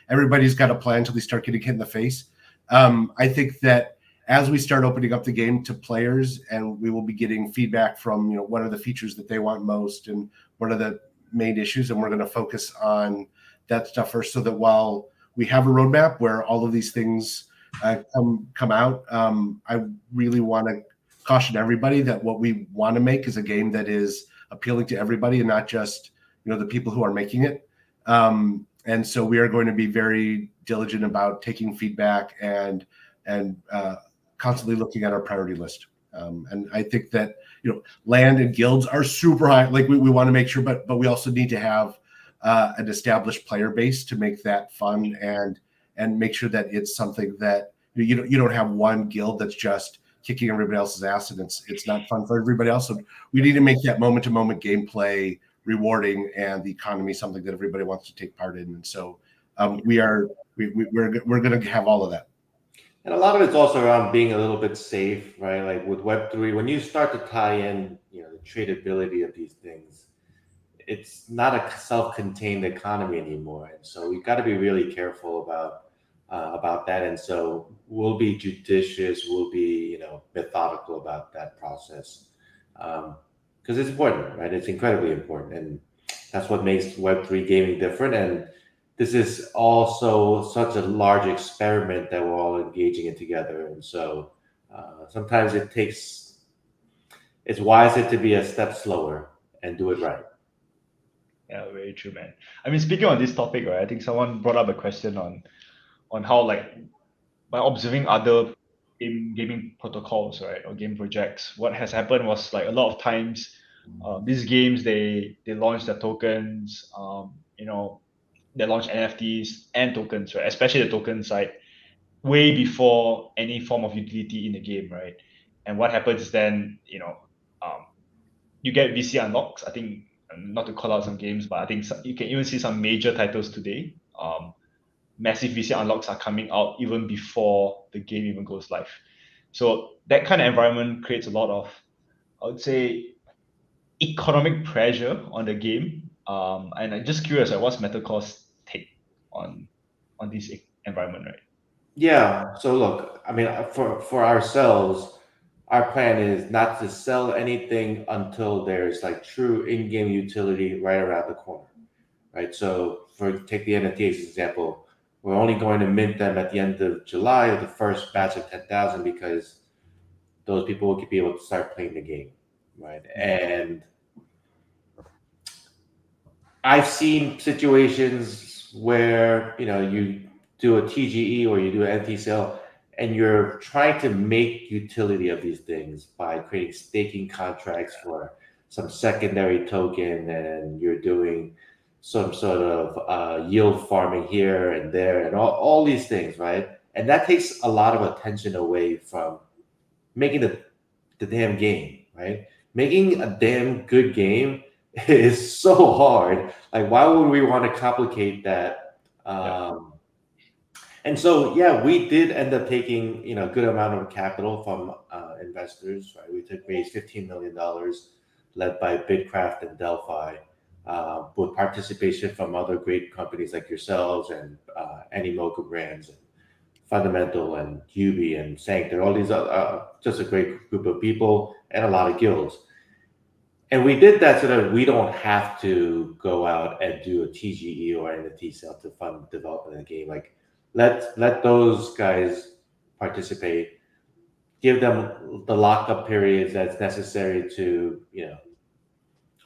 everybody's got a plan until they start getting hit in the face. I think that as we start opening up the game to players, and we will be getting feedback from, what are the features that they want most and what are the main issues, and we're going to focus on that stuff first, so that while we have a roadmap where all of these things come out, I really want to caution everybody that what we want to make is a game that is appealing to everybody and not just the people who are making it. And so we are going to be very diligent about taking feedback and constantly looking at our priority list. And I think that land and guilds are super high. Like we want to make sure, but we also need to have an established player base to make that fun and make sure that it's something that you don't have one guild that's just kicking everybody else's ass, and it's not fun for everybody else. So we need to make that moment to moment gameplay rewarding, and the economy something that everybody wants to take part in. And so we're going to have all of that. And a lot of it's also around being a little bit safe, right? Like with Web3, when you start to tie in, the tradability of these things, it's not a self-contained economy anymore. And so we've got to be really careful about that. And so we'll be judicious, we'll be, methodical about that process. Because it's important, right? It's incredibly important. And that's what makes Web3 gaming different. And this is also such a large experiment that we're all engaging in together. And so sometimes it's wiser to be a step slower and do it right. Yeah, very true, man. I mean, speaking on this topic, right, I think someone brought up a question on how, like, by observing other gaming protocols, right, or game projects, what has happened was, like, a lot of times these games, they launch their tokens, they launch NFTs and tokens, right, especially the token side, way before any form of utility in the game, right? And what happens is then, you get VC unlocks. I think, not to call out some games, but I think you can even see some major titles today. Massive VC unlocks are coming out even before the game even goes live. So that kind of environment creates a lot of, I would say, economic pressure on the game. And I'm just curious, what's Metalcore's take on this environment, right? Yeah. So look, I mean, for ourselves, our plan is not to sell anything until there's like true in-game utility right around the corner, right? So take the NFTs as an example, we're only going to mint them at the end of July of the first batch of 10,000 because those people will be able to start playing the game, right? And I've seen situations where you do a TGE or you do an NFT sale, and you're trying to make utility of these things by creating staking contracts for some secondary token, and you're doing some sort of yield farming here and there, and all these things, right? And that takes a lot of attention away from making the damn game, right? Making a damn good game is so hard. Like, why would we want to complicate that? And so, yeah, we did end up taking, a good amount of capital from investors, right? We raised $15 million, led by Bidcraft and Delphi, with participation from other great companies like yourselves and Animoca Brands, and Fundamental and Yubi and Sanctor, all these just a great group of people and a lot of guilds. And we did that so that we don't have to go out and do a TGE or NFT sale to fund development of the game. Like, let those guys participate, give them the lockup periods that's necessary to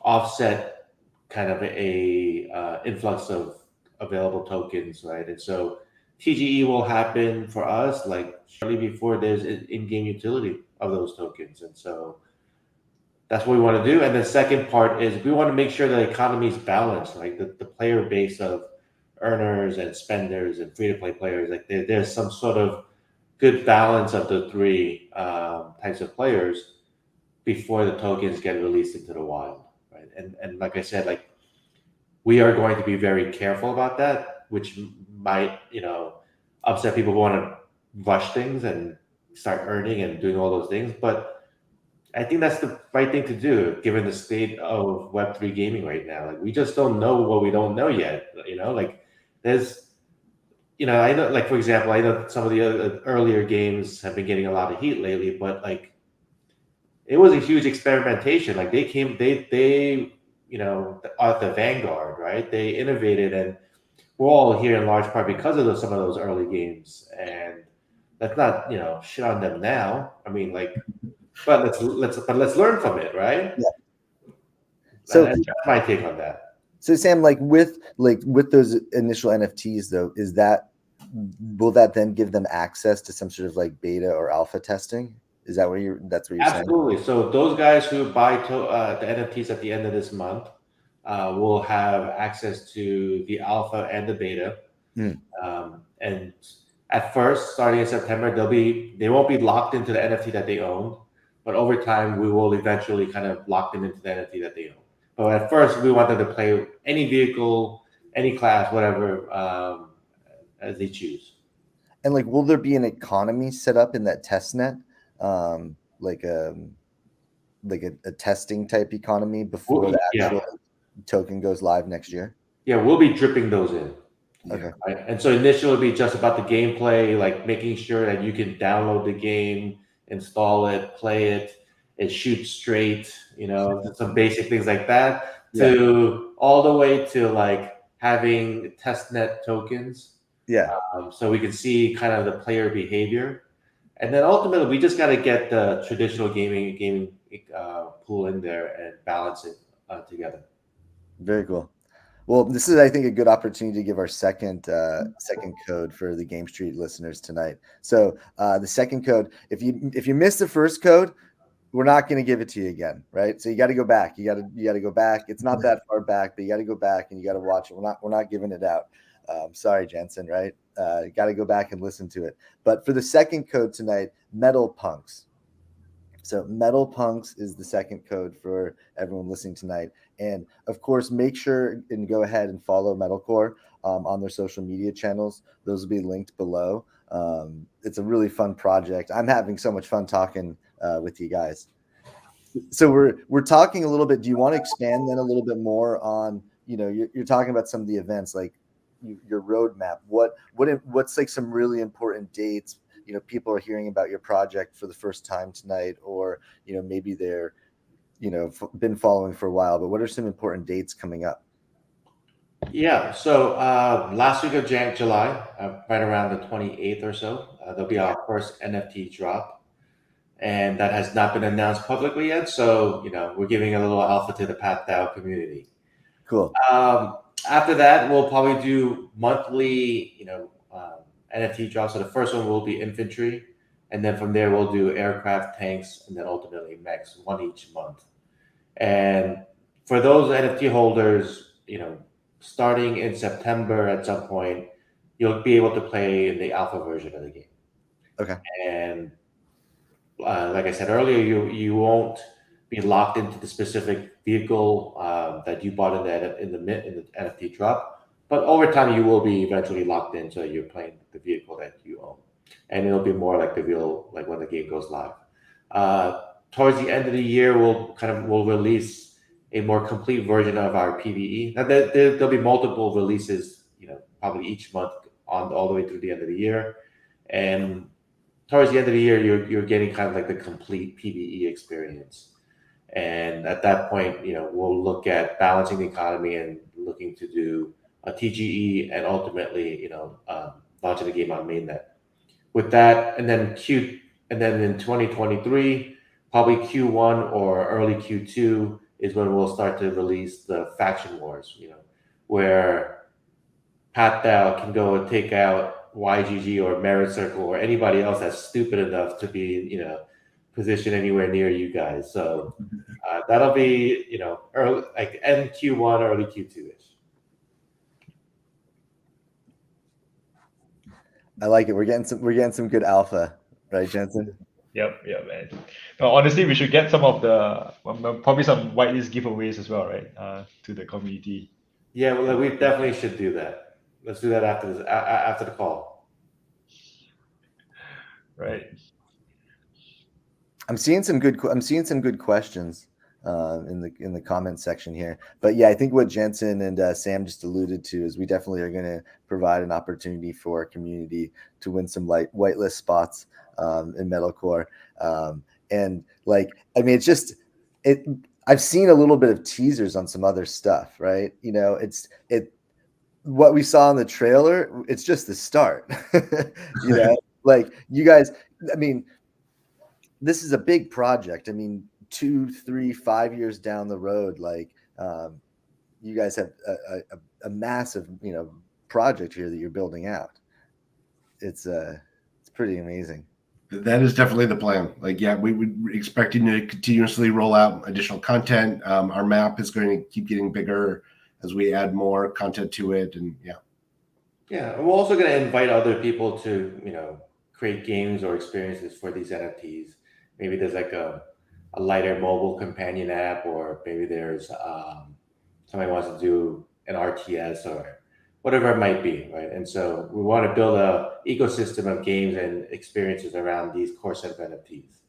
offset kind of a influx of available tokens, right? And so TGE will happen for us like shortly before there's in-game utility of those tokens. And so that's what we want to do. And the second part is we want to make sure the economy is balanced, like the player base of earners and spenders and free-to-play players. Like there's some sort of good balance of the three types of players before the tokens get released into the wild, right? And like I said, like we are going to be very careful about that, which might, upset people who want to rush things and start earning and doing all those things. But I think that's the right thing to do, given the state of Web3 gaming right now. Like we just don't know what we don't know yet. Like there's, I know, like for example, I know some of the other earlier games have been getting a lot of heat lately, but like it was a huge experimentation. Like they at the vanguard, right? They innovated, and we're all here in large part because of some of those early games. And that's not, shit on them now. I mean, like, but let's learn from it, right? Yeah. So that's my take on that. So Sam, like with those initial NFTs though, will that then give them access to some sort of like beta or alpha testing? Is that that's what you're saying? Absolutely. So those guys who buy the NFTs at the end of this month will have access to the alpha and the beta. And at first, starting in September, they won't be locked into the NFT that they own, but over time, we will eventually kind of lock them into the NFT that they own. But at first, we want them to play any vehicle, any class, whatever, as they choose. And like, will there be an economy set up in that test net, like a testing type economy before the actual token goes live next year? Yeah, we'll be dripping those in. Okay. Right? And so initially it'll be just about the gameplay, like making sure that you can download the game, install it, play it, it shoots straight, some basic things like that, to all the way to like having testnet tokens. Yeah. So we can see kind of the player behavior. And then ultimately we just got to get the traditional gaming pool in there and balance it together. Very cool. Well, this is, I think, a good opportunity to give our second code for the Game Street listeners tonight. So the second code, if you missed the first code, we're not going to give it to you again, right? So you got to go back. You got to go back. It's not that far back, but you got to go back and you got to watch it. We're not giving it out. Sorry, Jensen, right? You got to go back and listen to it. But for the second code tonight, Metal Punks. So Metal Punks is the second code for everyone listening tonight. And of course, make sure and go ahead and follow Metalcore on their social media channels. Those will be linked below. It's a really fun project. I'm having so much fun talking with you guys. So we're talking a little bit. Do you want to expand then a little bit more on, you're talking about some of the events, like your roadmap. What's like some really important dates? People are hearing about your project for the first time tonight, or maybe they're been following for a while, but what are some important dates coming up? Yeah, so last week of July, right around the 28th or so, there'll be our first NFT drop, and that has not been announced publicly yet. So we're giving a little alpha to the PathDAO community. Cool. After that, we'll probably do monthly, NFT drops. So the first one will be infantry, and then from there we'll do aircraft, tanks, and then ultimately mechs, one each month. And for those NFT holders, starting in September at some point, you'll be able to play in the alpha version of the game. Okay. And like I said earlier, you won't be locked into the specific vehicle that you bought in the NFT drop. But over time, you will be eventually locked in, so you're playing the vehicle that you own, and it'll be more like the real, like when the game goes live. Towards the end of the year, we'll release a more complete version of our PvE. Now, there'll be multiple releases, probably each month all the way through the end of the year, and towards the end of the year, you're getting kind of like the complete PvE experience. And at that point, we'll look at balancing the economy and looking to do a TGE and ultimately, launching the game on mainnet. With that, and then in 2023, probably Q1 or early Q2 is when we'll start to release the faction wars, where PathDAO can go and take out YGG or Merit Circle or anybody else that's stupid enough to be, positioned anywhere near you guys. So that'll be, early, like end Q1, early Q2-ish. I like it. We're getting some good alpha, right, Jensen? Yep, man. No, honestly, we should get some of the probably some whitelist giveaways as well, right? To the community. Yeah, well, we definitely should do that. Let's do that after this, after the call. Right. I'm seeing some good questions in the comment section here. But yeah, I think what Jensen and Sam just alluded to is we definitely are going to provide an opportunity for our community to win some whitelist spots in metalcore. And like, I mean, I've seen a little bit of teasers on some other stuff, right? What we saw in the trailer, it's just the start. Like you guys, I mean, this is a big project. I mean, 2, 3, 5 years down the road, like you guys have a massive, project here that you're building out. It's pretty amazing. That is definitely the plan. Like, yeah, we would expecting to continuously roll out additional content. Our map is going to keep getting bigger as we add more content to it, and yeah. Yeah, we're also going to invite other people to, create games or experiences for these NFTs. Maybe there's like a lighter mobile companion app, or maybe there's somebody wants to do an RTS or whatever it might be, right? And so we want to build a ecosystem of games and experiences around these core set of NFTs.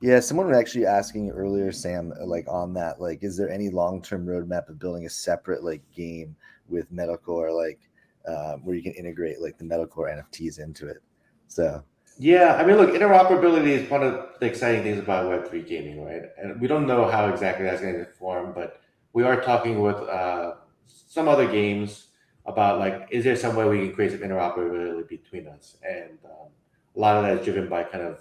Yeah, someone was actually asking earlier, Sam, like on that, like, is there any long-term roadmap of building a separate like game with metalcore, like where you can integrate like the metalcore NFTs into it? So yeah, I mean, look, interoperability is one of the exciting things about Web3 gaming, right? And we don't know how exactly that's going to form, but we are talking with some other games about like, is there some way we can create some interoperability between us? And a lot of that is driven by kind of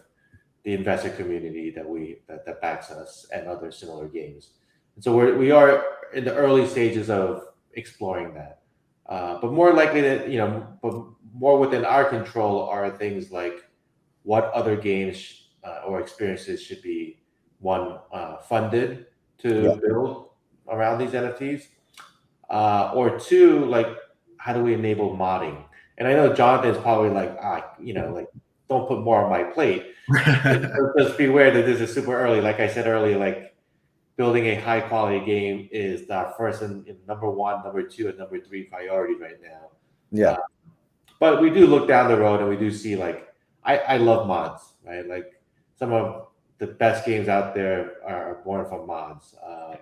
the investor community that backs us and other similar games. And so we are in the early stages of exploring that. But more likely that, but more within our control are things like what other games or experiences should be funded to build around these NFTs, or two, like how do we enable modding? And I know Jonathan's probably like, like don't put more on my plate. Just beware that this is super early. Like I said earlier, like building a high quality game is our first and number one, number two, and number three priority right now. yeah. But we do look down the road and we do see like, I love mods, right? Like some of the best games out there are born from mods. I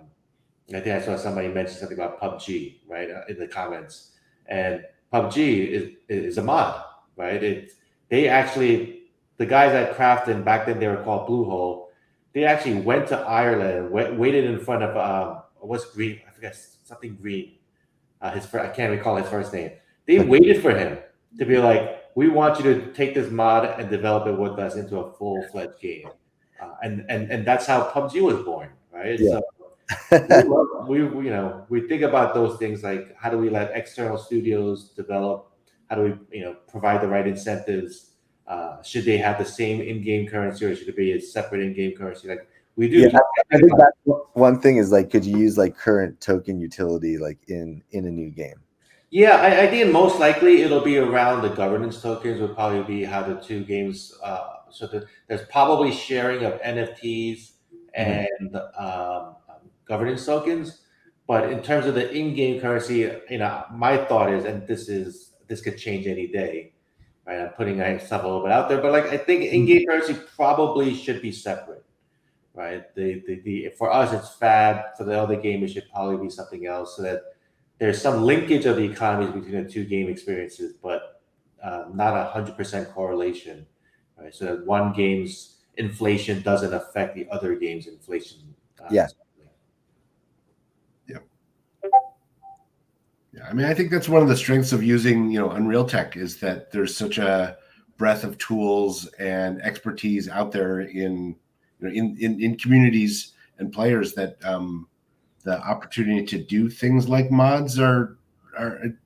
think I saw somebody mention something about PUBG, right, in the comments. And PUBG is a mod, right? They actually, the guys at Crafton, back then they were called Bluehole, they actually went to Ireland, waited in front of, what's Green? I forget, something Green. I can't recall his first name. They waited for him to be like, we want you to take this mod and develop it with us into a full-fledged game. And that's how PUBG was born, right? Yeah. So we think about those things like how do we let external studios develop? How do we, provide the right incentives? Should they have the same in-game currency, or should it be a separate in-game currency? Like we do. Yeah, I think that's one thing is like, could you use like current token utility like in a new game? Yeah, I think most likely it'll be around the governance tokens would probably be how the two games. So there's probably sharing of NFTs and governance tokens, but in terms of the in-game currency, my thought is, and this could change any day, right? I'm putting myself a little bit out there, but like I think in-game currency probably should be separate, right? The for us it's FAB. For the other game, it should probably be something else, so that there's some linkage of the economies between the two game experiences, but not 100% correlation, right? So that one game's inflation doesn't affect the other game's inflation. Yeah. Yeah, I mean, I think that's one of the strengths of using, Unreal Tech is that there's such a breadth of tools and expertise out there in communities and players that the opportunity to do things like mods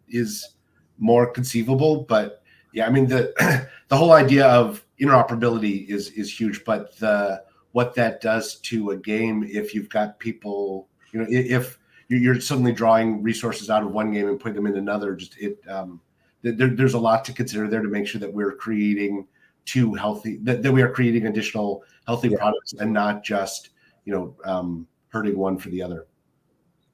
is more conceivable. But Yeah, I mean the the whole idea of interoperability is huge, but what that does to a game if you've got people, if you're suddenly drawing resources out of one game and putting them in another, there's a lot to consider there to make sure that we're creating that we are creating additional healthy products and not just hurting one for the other.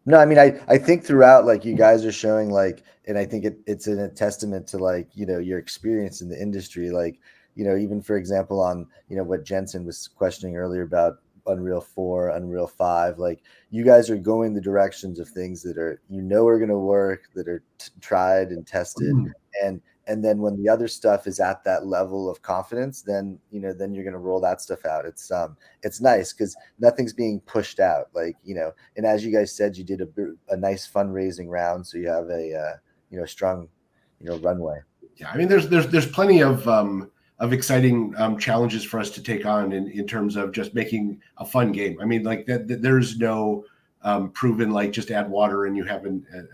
No, I mean, I think throughout, like, you guys are showing, like, and I think it's a testament to, like, your experience in the industry, like, even for example, on, what Jensen was questioning earlier about Unreal 4, Unreal 5, like, you guys are going the directions of things that are, are going to work, that are tried and tested. And then when the other stuff is at that level of confidence, then then you're going to roll that stuff out. It's nice because nothing's being pushed out, like, and as you guys said, you did a nice fundraising round, so you have a strong runway. Yeah, I mean, there's plenty of exciting challenges for us to take on in terms of just making a fun game. I mean, like there's no proven, like, just add water and you have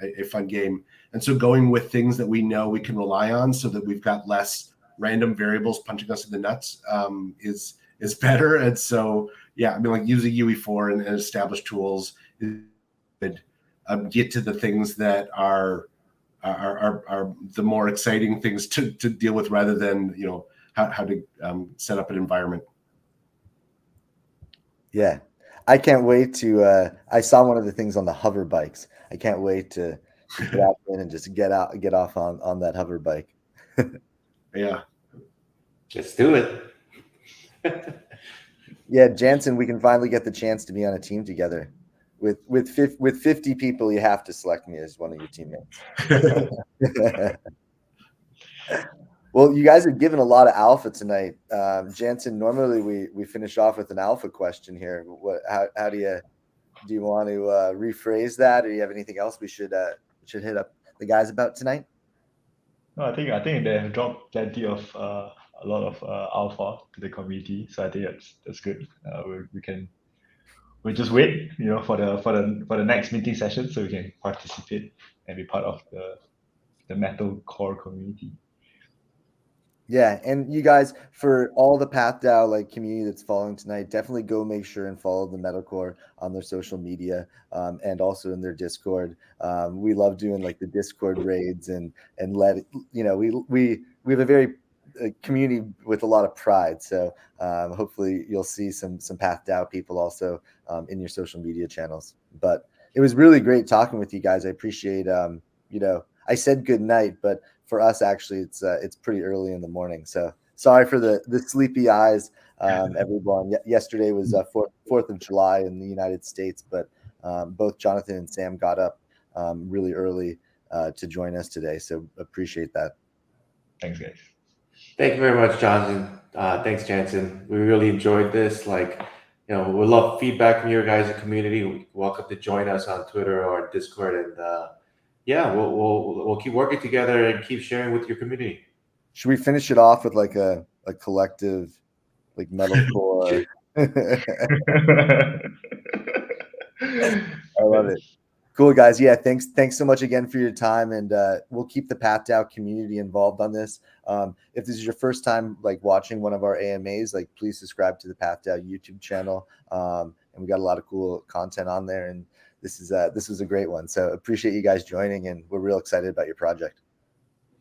a fun game. And so going with things that we know we can rely on so that we've got less random variables punching us in the nuts is better. And so, yeah, I mean, like, using UE4 and established tools could get to the things that are the more exciting things to deal with, rather than, how to set up an environment. Yeah. I can't wait to, I saw one of the things on the hover bikes. I can't wait to get out in and just get off on that hover bike. Yeah. Let's do it. Yeah, Jansen, we can finally get the chance to be on a team together. With 50 people, you have to select me as one of your teammates. Well, you guys have given a lot of alpha tonight. Jansen, normally we finish off with an alpha question here. How do you want to rephrase that, or do you have anything else we should hit up the guys about tonight? No, I think they have dropped plenty of a lot of alpha to the community, so I think that's good. We just wait, for the next meeting session, so we can participate and be part of the METALCORE community. Yeah, and you guys, for all the PathDAO, like, community that's following tonight, definitely go make sure and follow the METALCORE on their social media, and also in their Discord. We love doing, like, the Discord raids and we have a very community with a lot of pride. So hopefully you'll see some PathDAO people also in your social media channels. But it was really great talking with you guys. I appreciate I said good night, but for us, actually, it's pretty early in the morning. So sorry for the sleepy eyes, everyone. Yesterday was 4th of July in the United States, but both Jonathan and Sam got up really early to join us today. So appreciate that. Thanks, guys. Thank you very much, Jonathan. Thanks, Jansen. We really enjoyed this. Like, we love feedback from your guys' community. You're welcome to join us on Twitter or Discord, and yeah, we'll keep working together and keep sharing with your community. Should we finish it off with, like, a collective, like, metalcore? I love it. Cool, guys. Yeah, thanks so much again for your time, and we'll keep the PathDAO community involved on this. If this is your first time, like, watching one of our AMAs, like, please subscribe to the PathDAO YouTube channel, and we got a lot of cool content on there, and this was a great one. So appreciate you guys joining, and we're real excited about your project.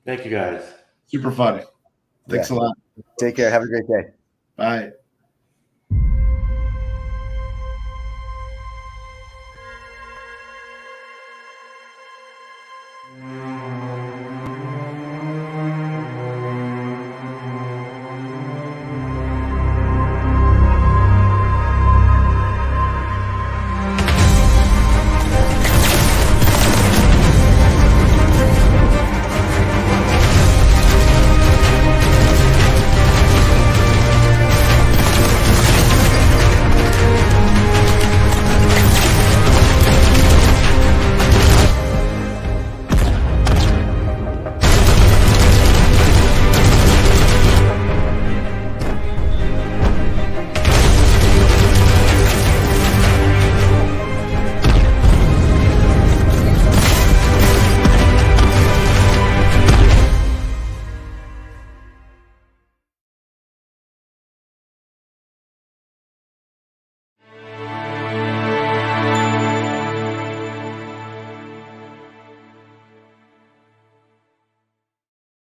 Thank you, guys. Super fun. Thanks a lot. Take care. Have a great day. Bye.